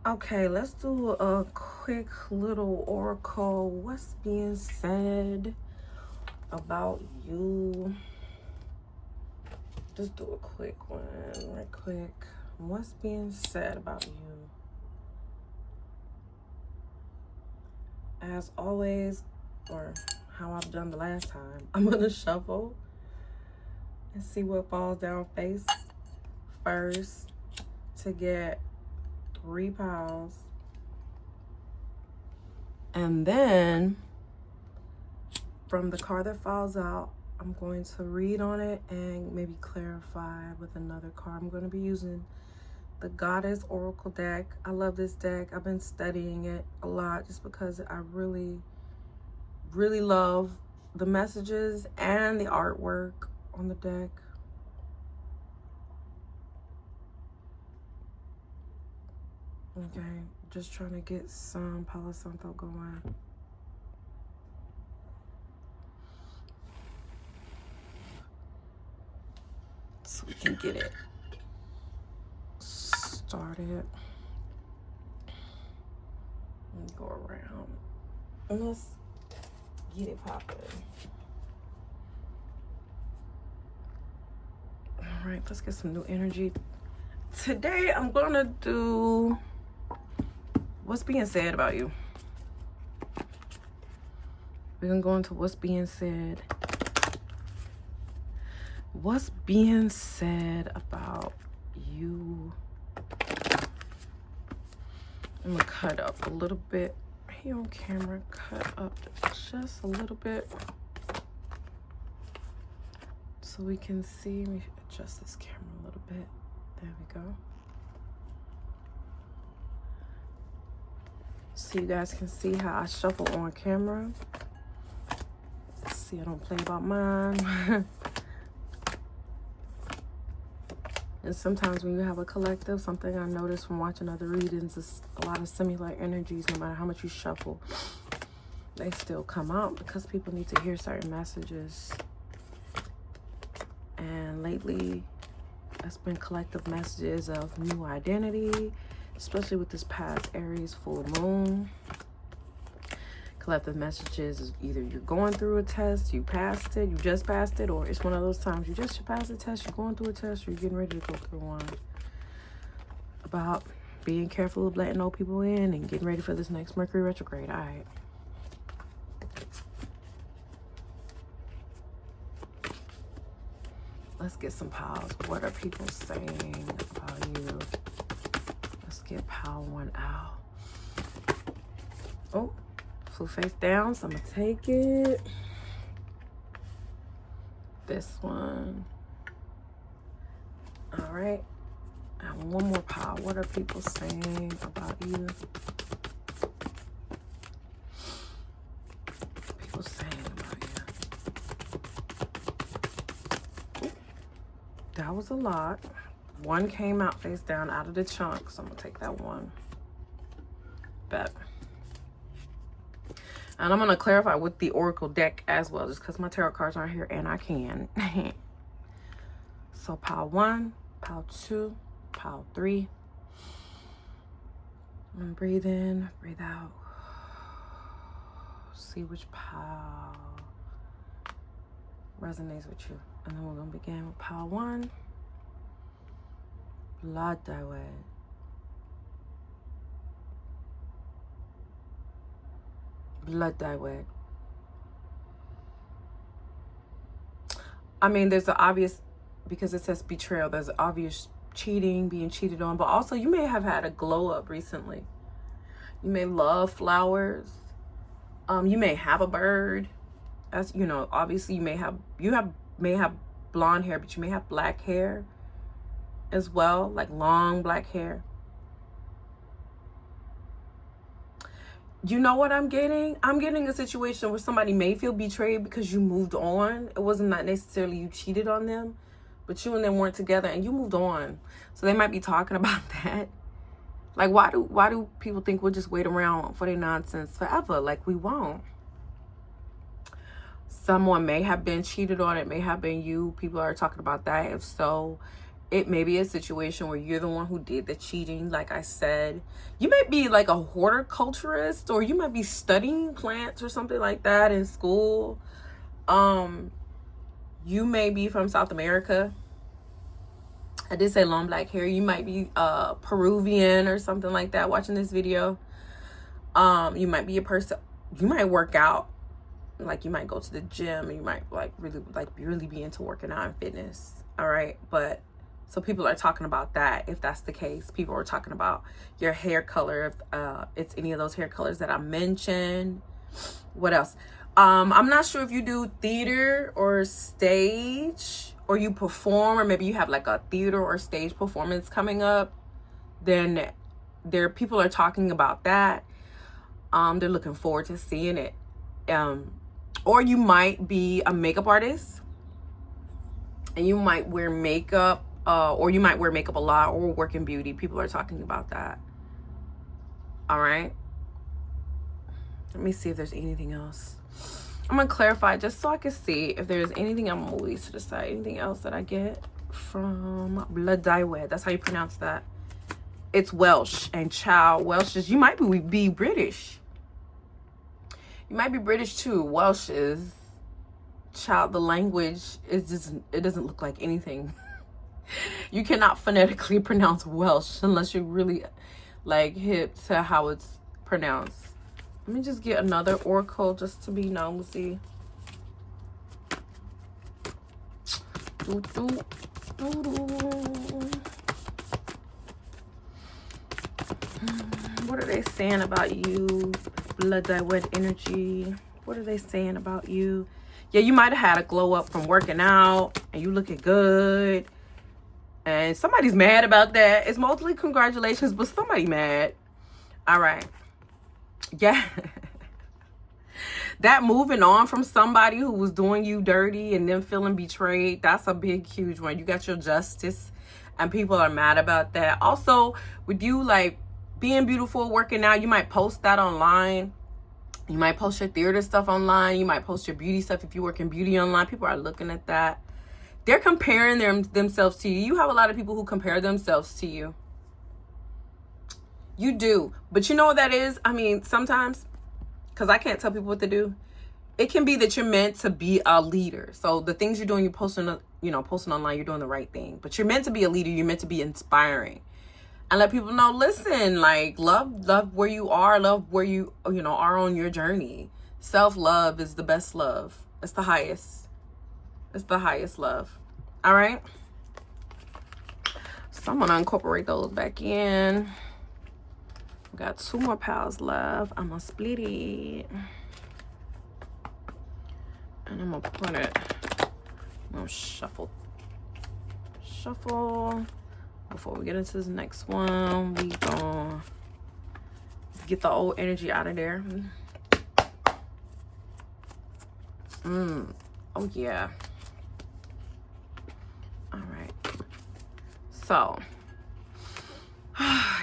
Okay, let's do a quick little oracle. What's being said about you? Just do a quick one, right quick. What's being said about you? As always, or how I've done the last time, I'm gonna shuffle and see what falls down face first to get 3 piles. And then from the card that falls out, I'm going to read on it and maybe clarify with another card. I'm going to be using the Goddess Oracle deck. I love this deck. I've been studying it a lot just because I really, really love the messages and the artwork on the deck. Okay, just trying to get some Palo Santo going. So we can get it started. Let me go around and let's get it popping. All right, let's get some new energy. Today I'm gonna do what's being said about you. We're gonna go into what's being said. What's being said about you? I'm gonna cut up a little bit here on camera. Cut up just a little bit so we can see. Let me adjust this camera a little bit. There we go. So you guys can see how I shuffle on camera. See, I don't play about mine. And sometimes when you have a collective, something I noticed from watching other readings is a lot of similar energies, no matter how much you shuffle, they still come out because people need to hear certain messages. And lately, it's been collective messages of new identity, especially with this past Aries full moon. Collective messages is either you're going through a test, you passed it, you just passed it, or it's one of those times you just passed the test, you're going through a test, or you're getting ready to go through one. About being careful of letting old people in and getting ready for this next Mercury retrograde. All right. Let's get some piles. What are people saying about you? Let's get pile 1 out. Oh. Flew face down, so I'm gonna take it. This one. All right. And one more pile. What are people saying about you? People saying about you. Ooh, that was a lot. One came out face down out of the chunk, so I'm gonna take that one. Bet. And I'm going to clarify with the Oracle deck as well, just because my tarot cards aren't here and I can. So pile 1, pile 2, pile 3. And breathe in, breathe out. See which pile resonates with you. And then we're going to begin with pile 1. Blood Diwed. Blood Diwed. I mean, there's an obvious, because it says betrayal, there's obvious cheating, being cheated on, but also you may have had a glow up recently. You may love flowers. You may have a bird. As you know, obviously you may have blonde hair, but you may have black hair as well, like long black hair. You know what I'm getting? I'm getting a situation where somebody may feel betrayed because you moved on. It wasn't not necessarily you cheated on them, but you and them weren't together and you moved on. So they might be talking about that. Like, why do people think we'll just wait around for their nonsense forever? Like, we won't. Someone may have been cheated on. It may have been you. People are talking about that. If so, It may be a situation where you're the one who did the cheating. Like I said, you might be like a horticulturist, or you might be studying plants or something like that in school. You may be from South America. I did say long black hair. You might be Peruvian or something like that watching this video. You might be a person, you might work out. Like you might go to the gym, and you might really be into working out and fitness. All right. But so people are talking about that. If that's the case, people are talking about your hair color. If it's any of those hair colors that I mentioned. What else? I'm not sure if you do theater or stage, or you perform, or maybe you have like a theater or stage performance coming up. Then people are talking about that. They're looking forward to seeing it. Or you might be a makeup artist, and you might wear makeup, or you might wear makeup a lot, or work in beauty. People are talking about that. All right. Let me see if there's anything else. I'm gonna clarify just so I can see if there's anything. I'm gonna leave to the side. Anything else that I get from Blood Dye Wed. That's how you pronounce that. It's Welsh, and child, Welsh is, you might be British. You might be British too. Welsh is, child, the language is just, it doesn't look like anything. You cannot phonetically pronounce Welsh unless you're really like hip to how it's pronounced. Let me just get another oracle just to be nosy. What are they saying about you? Blood Dye Wed energy. What are they saying about you? Yeah, you might have had a glow up from working out, and you looking good. And somebody's mad about that. It's mostly congratulations, but somebody mad. All right. Yeah. That moving on from somebody who was doing you dirty and then feeling betrayed, that's a big, huge one. You got your justice, and people are mad about that. Also, with you like being beautiful, working out, you might post that online. You might post your theater stuff online. You might post your beauty stuff if you work in beauty online. People are looking at that. They're comparing themselves to you. You have a lot of people who compare themselves to you. You do. But you know what that is? I mean, sometimes, because I can't tell people what to do, it can be that you're meant to be a leader. So the things you're doing, you're posting online, you're doing the right thing. But you're meant to be a leader. You're meant to be inspiring. And let people know, listen, like, love where you are. Love where you are on your journey. Self-love is the best love. It's the highest. It's the highest love. All right? So I'm going to incorporate those back in. Got 2 more piles left. I'm gonna split it, and I'm gonna put it. I'm gonna shuffle before we get into this next one. We gonna get the old energy out of there. Oh yeah. All right. So,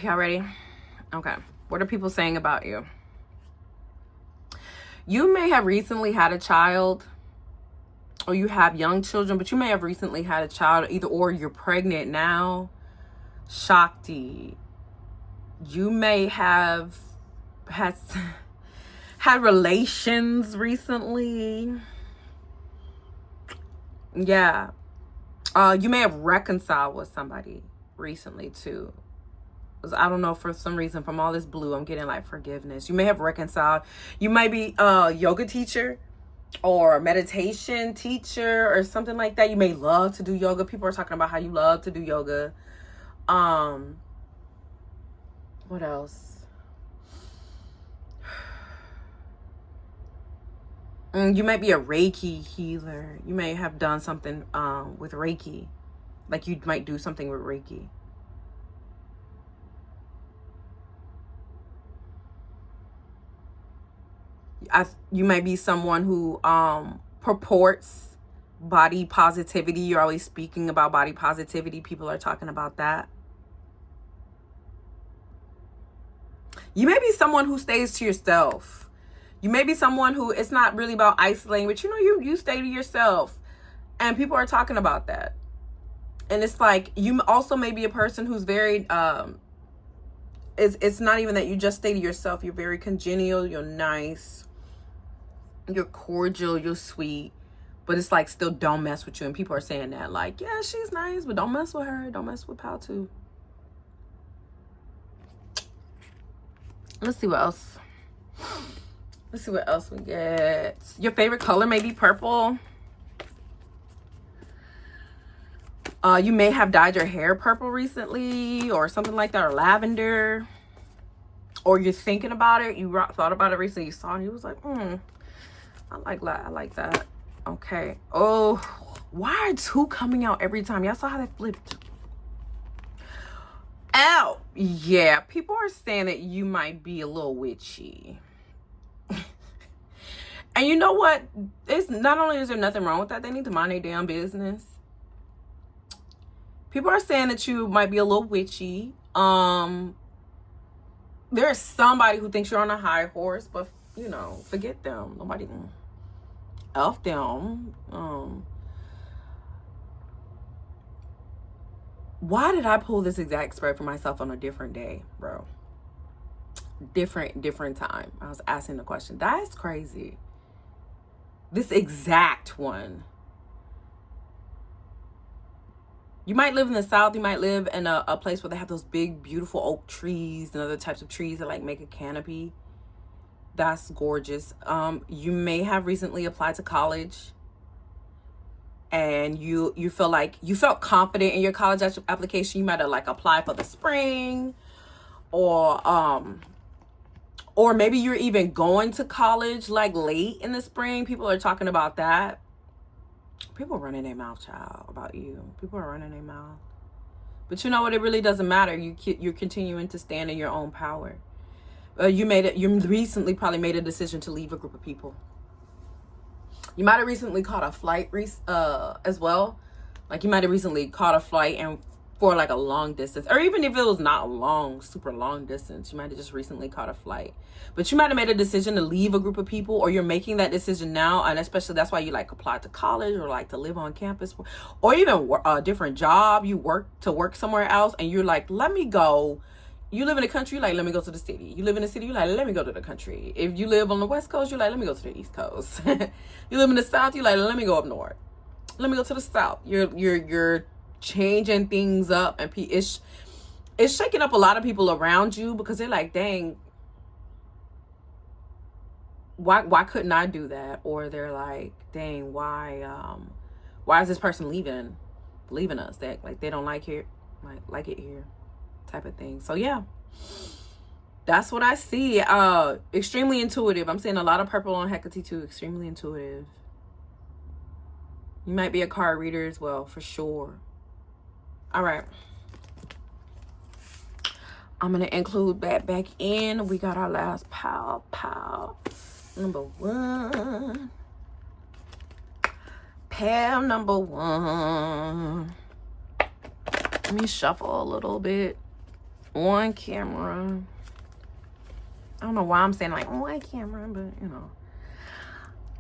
y'all ready? Okay, what are people saying about you? You may have recently had a child, or you have young children, but you may have recently had a child, or you're pregnant now. Shakti. You may have had relations recently. Yeah. You may have reconciled with somebody recently too. I don't know, for some reason, from all this blue, I'm getting like forgiveness. You may have reconciled. You might be a yoga teacher or a meditation teacher or something like that. You may love to do yoga. People are talking about how you love to do yoga. What else? You might be a Reiki healer. You may have done something with Reiki. Like you might do something with Reiki. You might be someone who purports body positivity. You're always speaking about body positivity. People are talking about that. You may be someone who stays to yourself. You may be someone who, it's not really about isolating, but you stay to yourself. And people are talking about that. And it's like, you also may be a person who's very, it's not even that you just stay to yourself. You're very congenial, you're nice, you're cordial, you're sweet, but it's like still don't mess with you. And people are saying that, like, yeah, she's nice, but don't mess with her. Don't mess with Pal too. Let's see what else. Let's see what else we get. Your favorite color may be purple. You may have dyed your hair purple recently or something like that, or lavender. Or you're thinking about it. You thought about it recently. You saw it and you was like, I like that. I like that. Okay. Oh, why are two coming out every time? Y'all saw how that flipped? Ow. Yeah, people are saying that you might be a little witchy. And you know what? It's not only is there nothing wrong with that, they need to mind their damn business. People are saying that you might be a little witchy. There's somebody who thinks you're on a high horse, but you know, forget them. Nobody F them. Why did I pull this exact spread for myself on a different day, bro? Different time. I was asking the question. That's crazy. This exact one. You might live in the South. You might live in a place where they have those big, beautiful oak trees and other types of trees that like make a canopy. That's gorgeous. You may have recently applied to college, and you feel like you felt confident in your college application. You might have like applied for the spring, or maybe you're even going to college like late in the spring. People are talking about that. People are running their mouth, child, about you. People are running their mouth. But you know what? It really doesn't matter. You're continuing to stand in your own power. You recently probably made a decision to leave a group of people. You might have recently caught a flight as well. Like you might have recently caught a flight and for like a long distance, or even if it was not a long, super long distance, you might have just recently caught a flight. But you might have made a decision to leave a group of people, or you're making that decision now. And especially that's why you like applied to college or like to live on campus, or even a different job. You work somewhere else and you're like, let me go. You live in the country, you're like, let me go to the city. You live in the city, you're like, let me go to the country. If you live on the West Coast, you're like, let me go to the East Coast. You live in the South, you're like, let me go up north. Let me go to the South. You're changing things up, and it's shaking up a lot of people around you because they're like, dang, why couldn't I do that? Or they're like, dang, why is this person leaving us? That like they don't like it here, type of thing. So yeah, that's what I see. Extremely intuitive. I'm seeing a lot of purple on Hecate too. Extremely intuitive. You might be a card reader as well, for sure. All right. I'm going to include that back in. We got our last pal. Number one. Pal number one. Let me shuffle a little bit on camera. I don't know why I'm saying like on camera, but you know.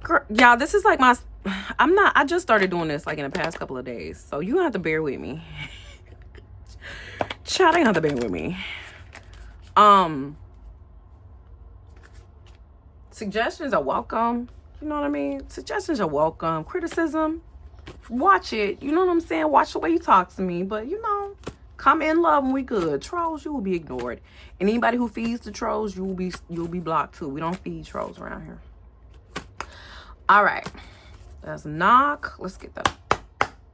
Girl, y'all, this is like I just started doing this like in the past couple of days. So you have to bear with me. Child, you have to bear with me. Suggestions are welcome. You know what I mean? Suggestions are welcome. Criticism, watch it. You know what I'm saying? Watch the way you talk to me. But you know, come in love and we good. Trolls, you will be ignored. And anybody who feeds the trolls, you'll be blocked too. We don't feed trolls around here. All right. Let's knock. Let's get the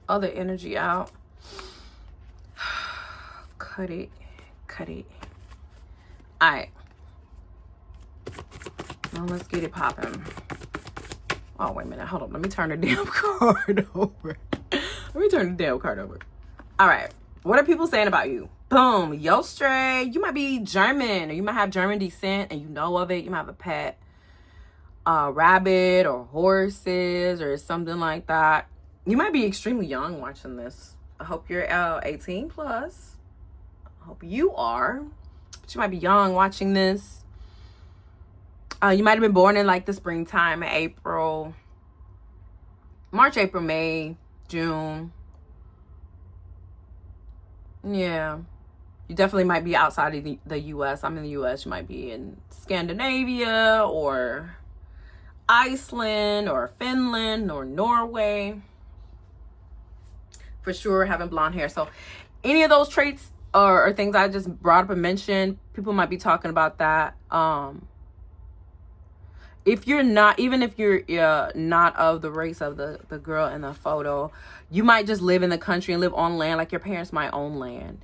other energy out. Cut it. All right. Now let's get it popping. Oh, wait a minute. Hold on. Let me turn the damn card over. All right. What are people saying about you? Boom. Yo, stray. You might be German, or you might have German descent and you know of it. You might have a pet rabbit or horses or something like that. You might be extremely young watching this. I hope you're 18 plus. I hope you are. But you might be young watching this. You might have been born in like the springtime, April, March, April, May, June. Yeah. You definitely might be outside of the US. I'm in the US. You might be in Scandinavia or Iceland or Finland or Norway. For sure, having blonde hair. So any of those traits or things I just brought up and mentioned, people might be talking about that. If you're not, even if you're not of the race of the girl in the photo, you might just live in the country and live on land, like your parents might own land.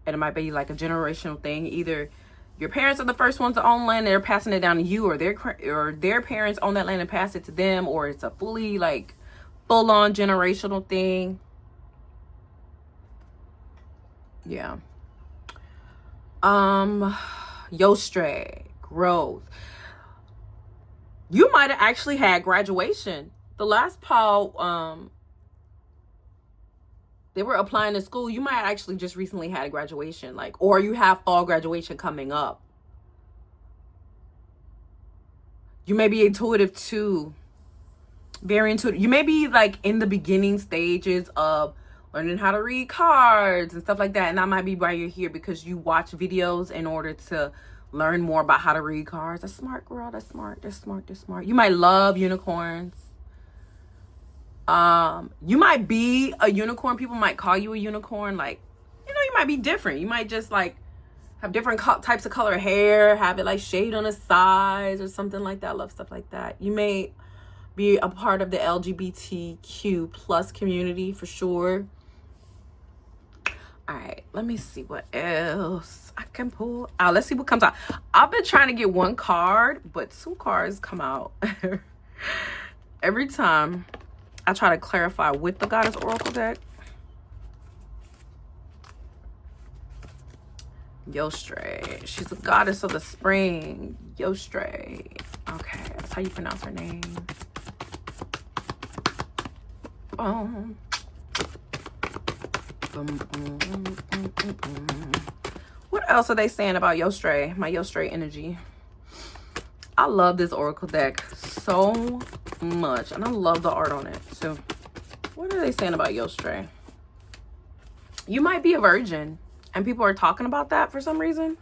And it might be like a generational thing. Either your parents are the first ones to own land, they're passing it down to you, or their parents own that land and pass it to them, or it's a fully like full-on generational thing. Yeah. Yostre, growth. You might have actually had graduation. The last poll, they were applying to school. You might actually just recently had a graduation, like, or you have fall graduation coming up. You may be intuitive too. Very intuitive. You may be like in the beginning stages of learning how to read cards and stuff like that. And that might be why you're here, because you watch videos in order to learn more about how to read cards. That's smart, girl. That's smart. That's smart. That's smart. You might love unicorns. You might be a unicorn. People might call you a unicorn. Like, you know, you might be different. You might just like have different types of color hair, have it like shade on the sides or something like that. I love stuff like that. You may be a part of the LGBTQ plus community for sure. All right, let me see what else I can pull out. Let's see what comes out. I've been trying to get one card, but two cards come out every time I try to clarify with the Goddess Oracle deck. Yostre. She's a goddess of the spring. Yostre. Okay, that's how you pronounce her name. What else are they saying about Yostre? My Yostre energy. I love this Oracle deck so much, and I love the art on it too. What are they saying about Yostre? You might be a virgin, and people are talking about that for some reason.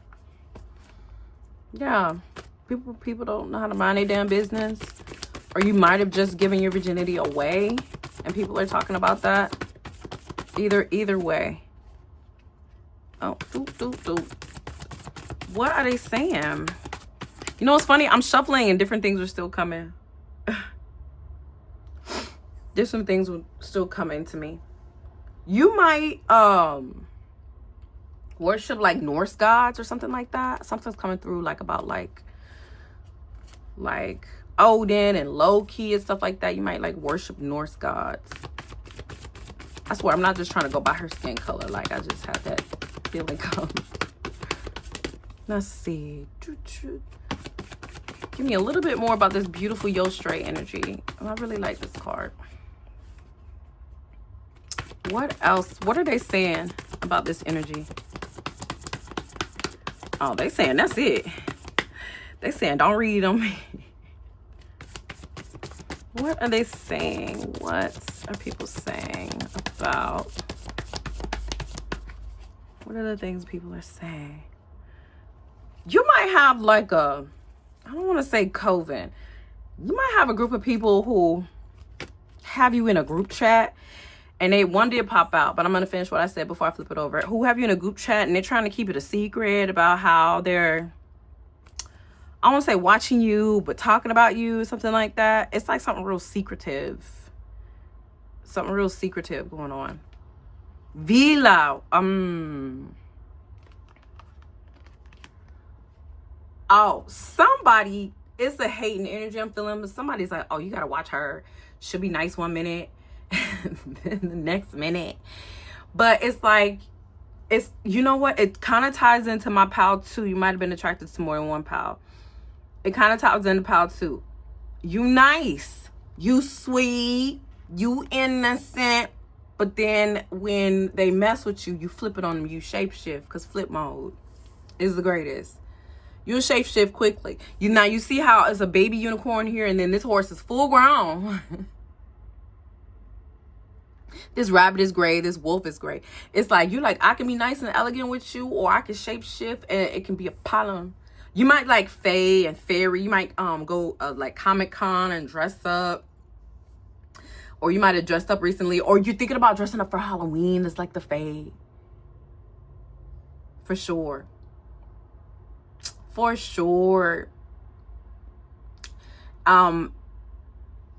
Yeah, people don't know how to mind their damn business, or you might have just given your virginity away, and people are talking about that. Either way. Oh, what are they saying? You know what's funny? I'm shuffling and different things are still coming. There's some things still coming to me. You might worship like Norse gods or something like that. Something's coming through like about like Odin and Loki and stuff like that. You might like worship Norse gods. I swear, I'm not just trying to go by her skin color. Like, I just had that feeling come. Let's see. Give me a little bit more about this beautiful Yostre energy. Oh, I really like this card. What else? What are they saying about this energy? Oh, they saying that's it. They saying don't read them. What are they saying? What are people saying about? What are the things people are saying? You might have like a, I don't want to say coven. You might have a group of people who have you in a group chat, and one did pop out, but I'm going to finish what I said before I flip it over. Who have you in a group chat, and they're trying to keep it a secret about how they're, I won't say watching you, but talking about you, something like that. It's like something real secretive. Something real secretive going on. Vila. Oh, somebody, it's a hating energy I'm feeling, but somebody's like, oh, you got to watch her. She'll be nice 1 minute, then the next minute. But it's like, it's, you know what? It kind of ties into my pal too. You might have been attracted to more than one pal. It kind of ties into pal too. You nice, you sweet, you innocent, but then when they mess with you, you flip it on them. You shapeshift, because flip mode is the greatest. You'll shapeshift quickly. You see how it's a baby unicorn here, and then this horse is full grown. This rabbit is gray, this wolf is gray. It's like, you like, I can be nice and elegant with you, or I can shape shift and it can be a pollen. You might like fae and fairy. You might go like Comic-Con and dress up. Or you might have dressed up recently. Or you're thinking about dressing up for Halloween. It's like the fae. For sure. For sure.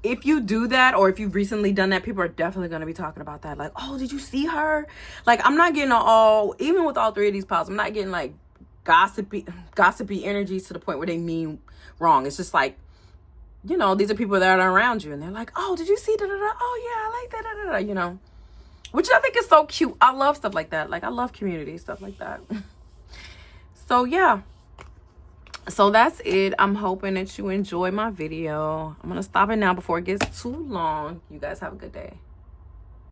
If you do that, or if you've recently done that, people are definitely going to be talking about that. Like, oh, did you see her? Like, I'm not getting all, even with all three of these piles, I'm not getting like gossipy energies to the point where they mean wrong. It's just like, you know, these are people that are around you and they're like, oh, did you see da da da? Oh yeah, I like that da da da, you know, which I think is so cute. I love stuff like that. Like, I love community stuff like that. So yeah, so that's it. I'm hoping that you enjoy my video. I'm gonna stop it now before it gets too long. You guys have a good day.